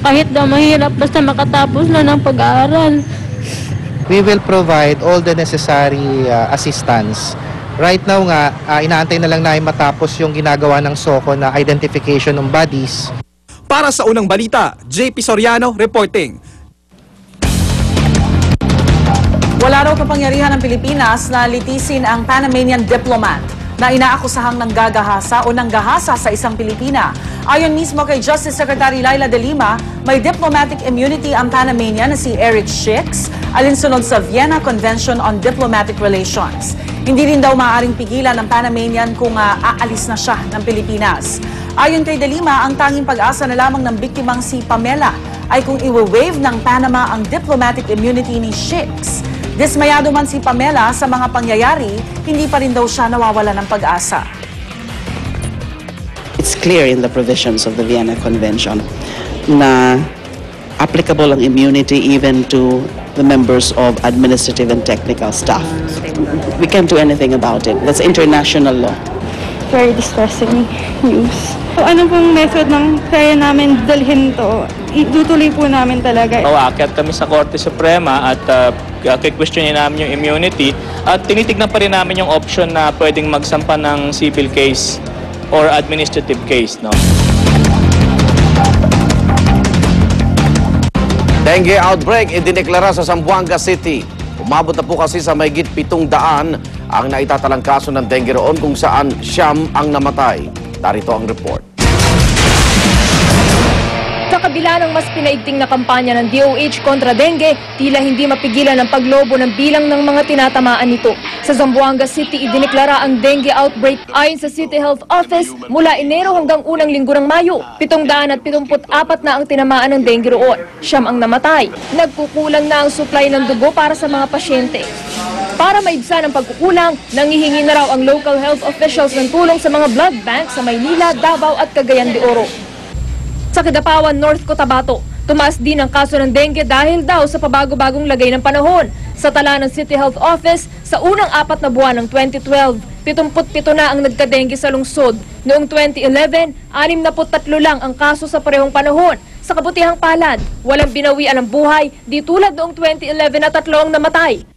Kahit na mahirap, basta makatapos na ng pag-aaral. We will provide all the necessary assistance. Right now nga, inaantay na lang namin matapos yung ginagawa ng SOCO na identification ng bodies. Para sa unang balita, JP Soriano reporting. Wala raw kapangyarihan ng Pilipinas na litisin ang Panamanian diplomat na inaakusahang nanggagahasa o nanggahasa sa isang Pilipina. Ayon mismo kay Justice Secretary Laila de Lima, may diplomatic immunity ang Panamanian na si Eric Shix, alinsunod sa Vienna Convention on Diplomatic Relations. Hindi rin daw maaaring pigilan ng Panamanian kung aalis na siya ng Pilipinas. Ayon kay de Lima, ang tanging pag-asa na lamang ng biktimang si Pamela ay kung i-waive ng Panama ang diplomatic immunity ni Shix. Dismayado man si Pamela sa mga pangyayari, hindi pa rin daw siya nawawala ng pag-asa. It's clear in the provisions of the Vienna Convention na applicable ang immunity even to the members of administrative and technical staff. We can't do anything about it. That's international law. Very distressing news. So, ano pong method ng kaya namin dalhin to? Itutuloy po namin talaga. Aakyat kami sa Korte Suprema at questionin namin yung immunity at tinitignan pa rin namin yung option na pwedeng magsampa ng civil case or administrative case. No? Dengue outbreak idineklara sa Zamboanga City. Umabot na po kasi sa mahigit 700 ang naitatalang kaso ng dengue roon kung saan 9 ang namatay. Narito ang report. Sa kabila ng mas pinaigting na kampanya ng DOH kontra dengue, tila hindi mapigilan ang paglobo ng bilang ng mga tinatamaan nito. Sa Zamboanga City, idineklara ang dengue outbreak. Ayon sa City Health Office, mula Enero hanggang unang linggo ng Mayo, 774 na ang tinamaan ng dengue roon. 9 ang namatay. Nagkukulang na ang supply ng dugo para sa mga pasyente. Para maibsan ang pagkukulang, nangihingi na raw ang local health officials ng tulong sa mga blood bank sa Maynila, Davao at Cagayan de Oro. Sa Kidapawan, North Cotabato, tumaas din ang kaso ng dengue dahil daw sa pabago-bagong lagay ng panahon. Sa tala ng City Health Office, sa unang 4 na buwan ng 2012, 77 na ang nagka-dengue sa lungsod. Noong 2011, 63 lang ang kaso sa parehong panahon. Sa kabutihang palad, walang binawian ng buhay, di tulad noong 2011 na 3 ang namatay.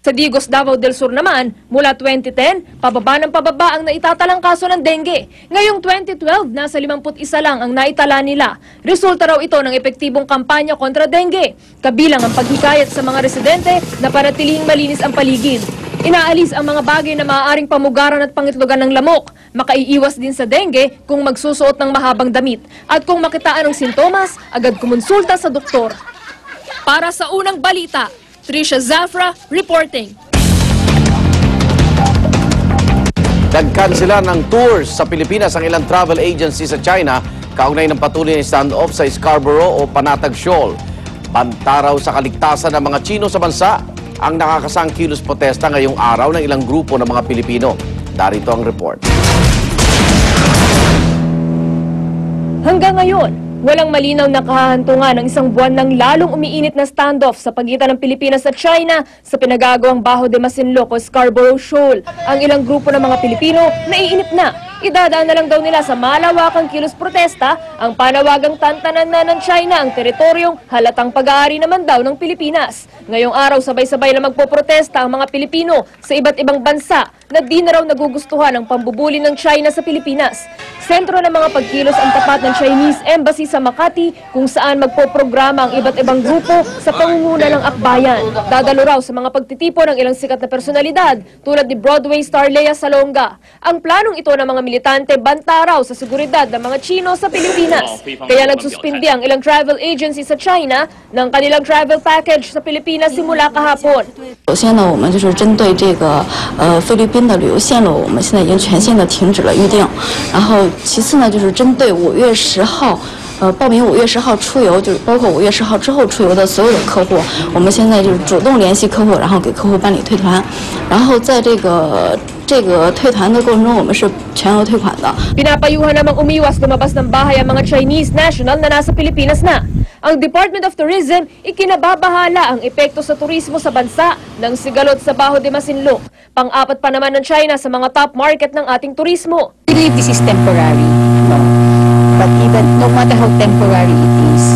Sa Digos, Davao del Sur naman, mula 2010, pababa ng pababa ang naitatalang kaso ng dengue. Ngayong 2012, nasa 51 lang ang naitala nila. Resulta raw ito ng epektibong kampanya kontra dengue. Kabilang ang paghikayat sa mga residente na panatilihing malinis ang paligid. Inaalis ang mga bagay na maaaring pamugaran at pangitlogan ng lamok. Makaiiwas din sa dengue kung magsusuot ng mahabang damit. At kung makitaan ng sintomas, agad kumonsulta sa doktor. Para sa unang balita, Trisha Zafra reporting. Nagkansela ng tours sa Pilipinas ang ilang travel agency sa China kaugnay ng patuloy na standoff sa Scarborough o Panatag Shoal. Banta raw sa kaligtasan ng mga Chino sa bansa ang nakakasang kilos protesta ngayong araw ng ilang grupo ng mga Pilipino. Darito ang report. Hanggang ngayon, walang malinaw na kahahantungan ng isang buwan ng lalong umiinit na standoff sa pagitan ng Pilipinas at China sa pinagagawang Bajo de Masinloc o Scarborough Shoal. Ang ilang grupo ng mga Pilipino naiinip na. Idadaan na lang daw nila sa malawakang kilos protesta ang panawagang tantanan na ng China ang teritoryong halatang pag-aari naman daw ng Pilipinas. Ngayong araw sabay-sabay na magpoprotesta ang mga Pilipino sa iba't ibang bansa na di na raw nagugustuhan ang pambubuli ng China sa Pilipinas. Sentro ng mga pagkilos ang tapat ng Chinese Embassy sa Makati kung saan magpoprograma ang iba't ibang grupo sa pangunguna ng akbayan. Dadalo raw sa mga pagtitipo ng ilang sikat na personalidad tulad ni Broadway star Lea Salonga. Ang planong ito ng mga militante banta raw sa seguridad ng mga Chino sa Pilipinas. Kaya nagsuspindi ang ilang travel agency sa China ng kanilang travel package sa Pilipinas simula kahapon. 首先呢，我们就是针对这个菲律宾的旅游线路，我们现在已经全线的停止了预定。然后其次呢，就是针对5月10号。报名5月10号出游，就是包括5月10号之后出游的所有的客户，我们现在就是主动联系客户，然后给客户办理退团，然后在这个退团的过程中，我们是全额退款的。 Pinapayuhan namang umiwas lumabas ng bahay ang mga Chinese national na nasa Pilipinas na. Ang Department of Tourism ikinababahala ang epekto sa turismo sa bansa ng sigalot sa Bajo de Masinloc. Pang-apat pa naman ng China sa mga top market ng ating turismo. I believe this is temporary, no? But even no matter how temporary it is,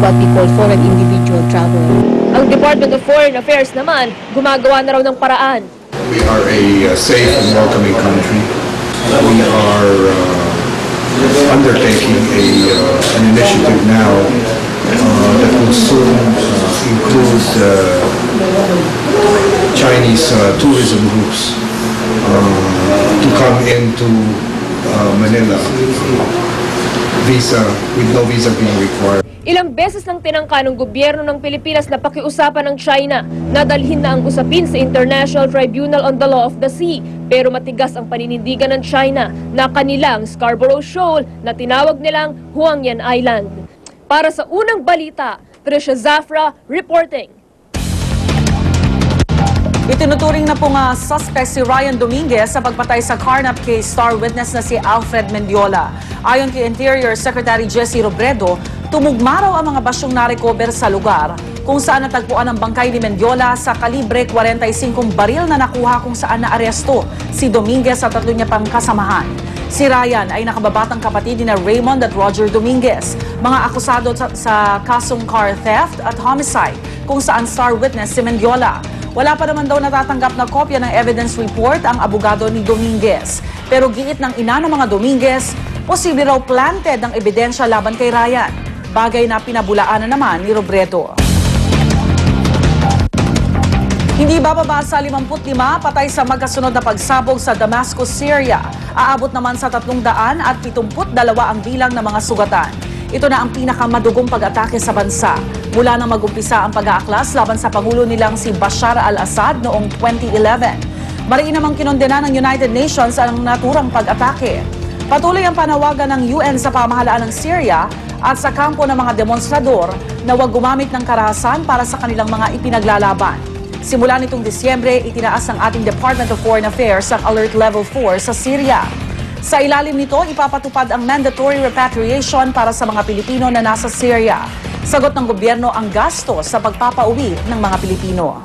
what we call foreign individual travel. Ang Department of Foreign Affairs naman, gumagawa na raw ng paraan. We are a safe and welcoming country. We are undertaking an initiative now that will soon include Chinese tourism groups to come into Manila with no visa being required. Ilang beses nang tinangka ng gobyerno ng Pilipinas na pakiusapan ng China na dalhin na ang usapin sa International Tribunal on the Law of the Sea. Pero matigas ang paninindigan ng China na kanilang Scarborough Shoal na tinawag nilang Huangyan Island. Para sa unang balita, Trisha Zafra reporting. Itinuturing na po nga suspect si Ryan Dominguez sa pagpatay sa carnap case star witness na si Alfred Mendiola. Ayon kay Interior Secretary Jesse Robredo, tumugma raw ang mga basyong na-recover sa lugar kung saan natagpuan ang bangkay ni Mendiola sa kalibre 45 baril na nakuha kung saan naaresto si Dominguez at tatlo niya pang kasamahan. Si Ryan ay nakababatang kapatid ni Raymond at Roger Dominguez, mga akusado sa kasong car theft at homicide kung saan star witness si Mendiola. Wala pa naman daw natatanggap na kopya ng evidence report ang abogado ni Dominguez. Pero giit ng ina ng mga Dominguez, posible raw planted ang ebidensya laban kay Ryan. Bagay na pinabulaanan naman ni Robredo. Hindi bababa sa 55 patay sa magkasunod na pagsabog sa Damascus, Syria. Aabot naman sa 372 ang bilang ng mga sugatan. Ito na ang pinakamadugong pag-atake sa bansa mula nang mag-umpisa ang pag-aaklas laban sa Pangulo nilang si Bashar al-Assad noong 2011. Mariin namang kinondena ng United Nations ang naturang pag-atake. Patuloy ang panawagan ng UN sa pamahalaan ng Syria at sa kampo ng mga demonstrador na huwag gumamit ng karahasan para sa kanilang mga ipinaglalaban. Simula nitong Disyembre, itinaas ng ating Department of Foreign Affairs ang Alert Level 4 sa Syria. Sa ilalim nito, ipapatupad ang mandatory repatriation para sa mga Pilipino na nasa Syria. Sagot ng gobyerno ang gasto sa pagpapauwi ng mga Pilipino.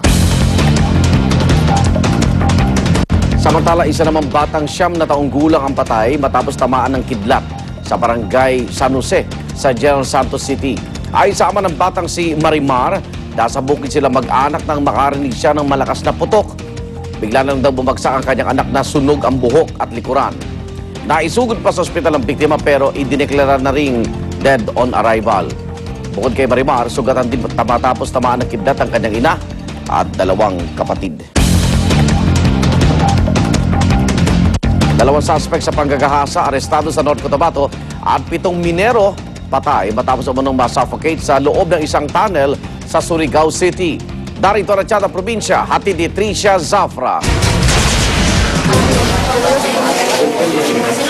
Samantala, isa namang batang 9 na taong gulang ang patay matapos tamaan ng kidlat sa barangay San Jose sa General Santos City. Ayon sa ama ng batang si Marimar, nasa bukid sila mag-anak nang makarinig siya ng malakas na putok. Bigla na lang daw bumagsak ang kanyang anak na sunog ang buhok at likuran. Naisugod pa sa ospital ang biktima pero idineklara na ring dead on arrival. Bukod kay Marimar, sugatan din matapos tamaan ng kidlat ang kanyang ina at 2 kapatid. 2 suspect sa panggagahasa arestado sa North Cotabato at 7 minero patay matapos umunong masuffocate sa loob ng isang tunnel sa Surigao City. Darito na Tiyata Probinsya, hatid ni Trisha Zafra.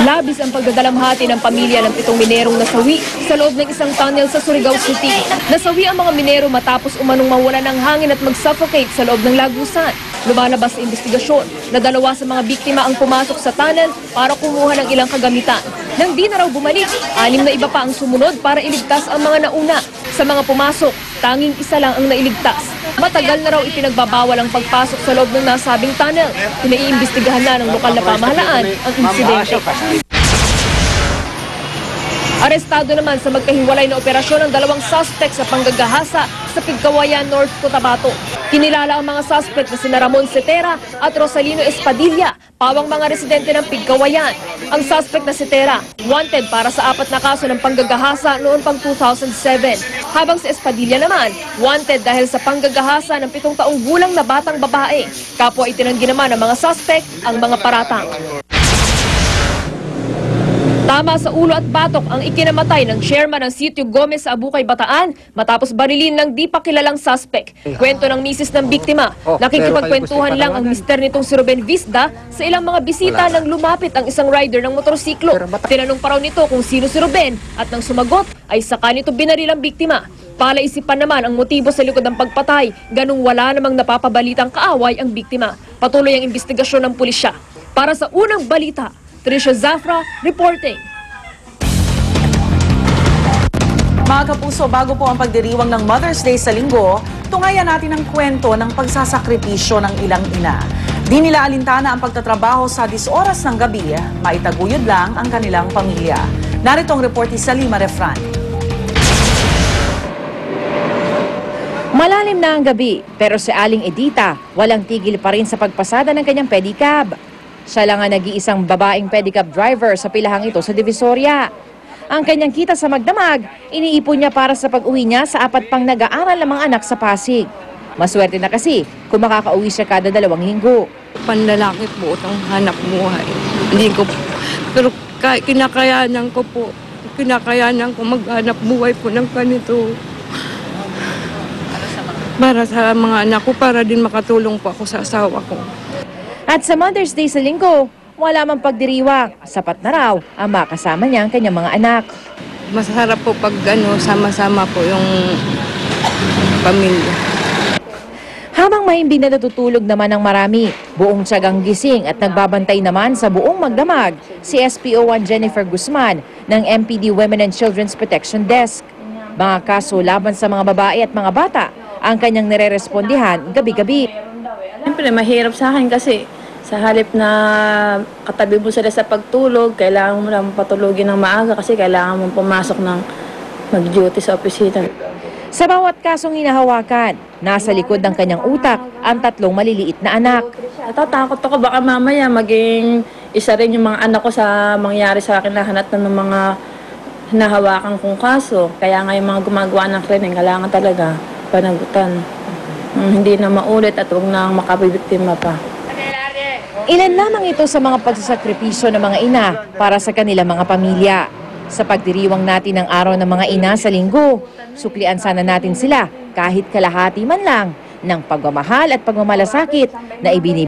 Labis ang pagdadalamhati ng pamilya ng 7 minerong nasawi sa loob ng isang tunnel sa Surigao City. Nasawi ang mga minero matapos umanong mawala ng hangin at mag-suffocate sa loob ng lagusan. Lumalabas sa investigasyon na 2 sa mga biktima ang pumasok sa tunnel para kumuha ng ilang kagamitan. Nang di na raw bumalik, 6 na iba pa ang sumunod para iligtas ang mga nauna. Sa mga pumasok, tanging isa lang ang nailigtas. Matagal na raw ipinagbabawal ang pagpasok sa loob ng nasabing tunnel. Pinaiimbestigahan na ng lokal na pamahalaan ang insidente. Arestado naman sa magkahiwalay na operasyon ang 2 suspect sa panggagahasa sa Pigcawayan, North Cotabato. Kinilala ang mga suspect na sina Ramon Cetera at Rosalino Espadilla, pawang mga residente ng Pigcawayan. Ang suspect na Cetera, wanted para sa 4 na kaso ng panggagahasa noon pang 2007. Habang si Espadilla naman, wanted dahil sa panggagahasa ng 7 taong gulang na batang babae. Kapwa itinanggi naman ng mga suspect ang mga paratang. Tama sa ulo at batok ang ikinamatay ng chairman ng Sitio Gomez sa Abukay, Bataan matapos barilin ng di pa kilalang suspect. Kwento ng misis ng biktima, nakikipagkwentuhan lang ang mister nitong si Ruben Visda sa ilang mga bisita nang lumapit ang isang rider ng motorsiklo. Tinanong pa raw nito kung sino si Ruben at nang sumagot ay saka nito binaril ang biktima. Palaisipan naman ang motibo sa likod ng pagpatay, ganung wala namang napapabalitang kaaway ang biktima. Patuloy ang investigasyon ng pulisya. Para sa unang balita, Trisha Zafra reporting. Mga kapuso, bago po ang pagdiriwang ng Mother's Day sa linggo, tungayan natin ang kwento ng pagsasakripisyo ng ilang ina. Di nila alintana ang pagtatrabaho sa 10 oras ng gabi, maitaguyod lang ang kanilang pamilya. Narito ang report ni Salima Refran. Malalim na ang gabi, pero si Aling Edita walang tigil pa rin sa pagpasada ng kanyang pedicab. Siya lang ang nag-iisang babaeng pedicab driver sa pilahang ito sa Divisoria. Ang kanyang kita sa magdamag, iniipon niya para sa pag-uwi niya sa 4 pang nag-aaral na mga anak sa Pasig. Maswerte na kasi kung makakauwi siya kada 2 linggo. Panlalaki po itong hanap buhay. Hindi ko, pero kinakayanan ko po. Kinakayanan ko maghanap buhay po ng ganito. Para sa mga anak ko, para din makatulong po ako sa asawa ko. At sa Mother's Day sa linggo, wala mang pagdiriwang. Sapat na raw ang makasama niya ang kanyang mga anak. Masarap po pag sama-sama po yung pamilya. Habang mahimbing na natutulog naman ang marami, buong tiyagang gising at nagbabantay naman sa buong magdamag si SPO1 Jennifer Guzman ng MPD Women and Children's Protection Desk. Mga kaso laban sa mga babae at mga bata ang kanyang nire-respondihan gabi-gabi. Siyempre, mahirap sa akin kasi sa halip na katabi mo sila sa pagtulog, kailangan mo lang patulogin ng maaga kasi kailangan mo pumasok ng mag-duty sa opisina. Sa bawat kasong hinahawakan, nasa likod ng kanyang utak ang 3 maliliit na anak. Natatakot ako baka mamaya maging isa rin yung mga anak ko sa mangyari sa akin na hanat ng mga hinahawakan kong kaso. Kaya nga yung mga gumagawa ng krimen, kailangan talaga panagutan. Hindi na maulit at huwag na makabibiktima pa. Ilan lamang ito sa mga pagsasakripisyo ng mga ina para sa kanilang mga pamilya. Sa pagdiriwang natin ng araw ng mga ina sa linggo, suklian sana natin sila kahit kalahati man lang ng pagmamahal at pagmamalasakit na ibinibigay